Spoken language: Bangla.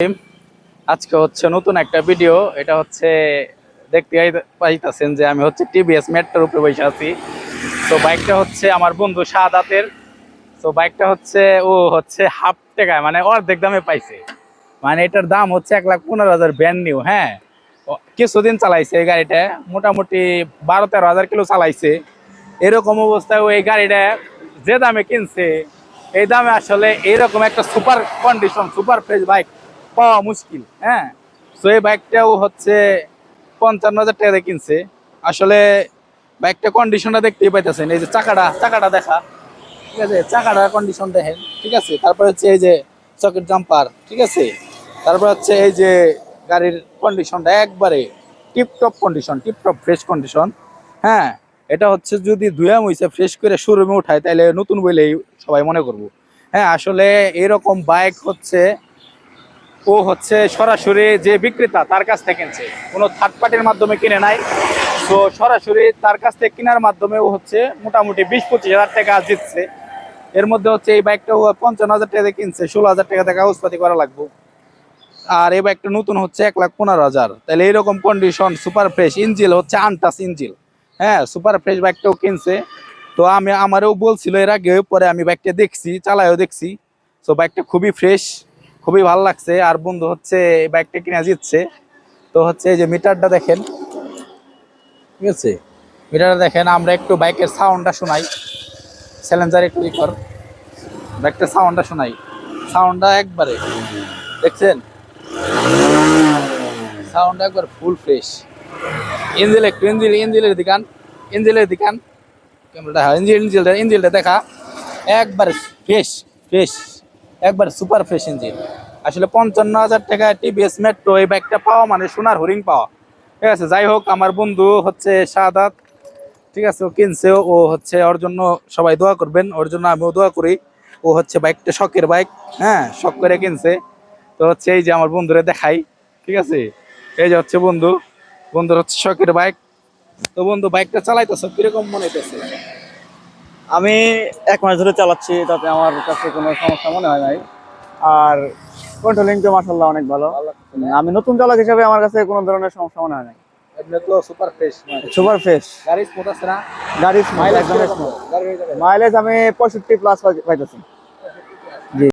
আজকে হচ্ছে নতুন একটা ভিডিও। এটা হচ্ছে দেখতে পাইতাছেন যে আমি হচ্ছে টিভিএস মেট্রোর উপরে বসে আছি। তো বাইকটা হচ্ছে আমার বন্ধু শাহাদাতের। তো বাইকটা হচ্ছে ও হচ্ছে হাফ টাকায় মানে অর্ধেক দামে পাইছে। মানে এটার দাম হচ্ছে 1,15,000 ব্র্যান্ড নিউ। হ্যাঁ, কিছুদিন চালাইছে এই গাড়িটা, মোটামুটি 12-13 হাজার কিলো চালাইছে। এরকম অবস্থায় ও এই গাড়িটা যে দামে কিনছে এই দামে আসলে এইরকম একটা super condition super fresh bike পাওয়া মুশকিল। হ্যাঁ, তো এই বাইকটাও হচ্ছে 55,000 টাকা দিয়ে কিনছে। আসলে বাইকটা কন্ডিশনটা দেখতেই পাইতেছেন, এই যে চাকাটা দেখা, ঠিক আছে, চাকাটার কন্ডিশন দেখেন, ঠিক আছে। তারপর হচ্ছে এই যে সকেট জাম্পার, ঠিক আছে। তারপর হচ্ছে এই যে গাড়ির কন্ডিশনটা একবারে tiptop condition, tiptop fresh condition. হ্যাঁ, এটা হচ্ছে যদি ধুয়া মুছে ফ্রেশ করে শোরুমে উঠায় তাহলে নতুন বলেই সবাই মনে করবো। হ্যাঁ, আসলে এরকম বাইক হচ্ছে ও হচ্ছে সরাসরি যে বিক্রেতা তার কাছ থেকে কিনছে, কোনো থার্ড পার্টির মাধ্যমে কিনে নাই। তো সরাসরি তার কাছ থেকে কেনার মাধ্যমে ও হচ্ছে মোটামুটি 20-25 হাজার টাকা জিতছে। এর মধ্যে হচ্ছে এই বাইকটা ও 55,000 টাকা দিয়ে কিনছে, 16,000 টাকা দিয়ে কাগজপাতি করা লাগবে। আর এই বাইকটা নতুন হচ্ছে 1,15,000। তাহলে এইরকম কন্ডিশন সুপার ফ্রেশ, ইঞ্জিল হচ্ছে আনটাস ইঞ্জিল। হ্যাঁ, সুপার ফ্রেশ বাইকটাও কিনছে। তো আমারও বলছিল এর আগে, পরে আমি বাইকটা দেখছি, চালায়ও দেখছি। তো বাইকটা খুবই ফ্রেশ, খুবই ভালো লাগছে। আর বন্ধু হচ্ছে এই বাইকটা কিনে জিতছে। তো হচ্ছে এই যে মিটারটা দেখেন, ঠিক আছে, মিটারটা দেখেন। আমরা একটু বাইকের সাউন্ডটা শোনাই, চ্যালেঞ্জার একটু কর, বাইকটার সাউন্ডটা শোনাই। সাউন্ডটা একবারে দেখছেন, সাউন্ড একবার ফুল ফ্রেশ। ইঞ্জিলের দিকান ক্যামেরাটা, হ্যাঁ, ইঞ্জিলটা দেখা একবার ফ্রেশ ফ্রেশ, একবার সুপার ফ্রেশ ইঞ্জিন। আসলে 55,000 টাকা টিভিএস মেট্রো এই বাইকটা পাওয়া মানে সোনার হরিণ পাওয়া। ঠিক আছে, যাই হোক, আমার বন্ধু হচ্ছে শাহাদাত, ঠিক আছে, ও কিনছে। ও হচ্ছে ওর জন্য সবাই দোয়া করবেন, ওর জন্য আমিও দোয়া করি। ও হচ্ছে বাইকটা শখের বাইক, হ্যাঁ, শখ করে কিনছে। তো হচ্ছে এই যে আমার বন্ধুরে দেখাই, ঠিক আছে, এই যে হচ্ছে বন্ধুর হচ্ছে শখের বাইক। তো বন্ধু বাইকটা চালাইতেছ কিরকম মনে হইতেছে? আমি 1 মাস ধরে চালাচ্ছি, তাতে আমার কাছে কোনো সমস্যা মনে হয় নাই। আর কন্ট্রোলিং তো মাশাআল্লাহ অনেক ভালো। আমি নতুন চালক হিসেবে আমার কাছে কোনো ধরনের সমস্যা মনে হয় নাই। এমনি তো সুপার ফ্রেশ, সুপার ফ্রেশ গাড়ি স্মুথ আছে না? গাড়ি, মাইলেজ একদম স্মুথ। মাইলেজ আমি 65+ পাইতেছি।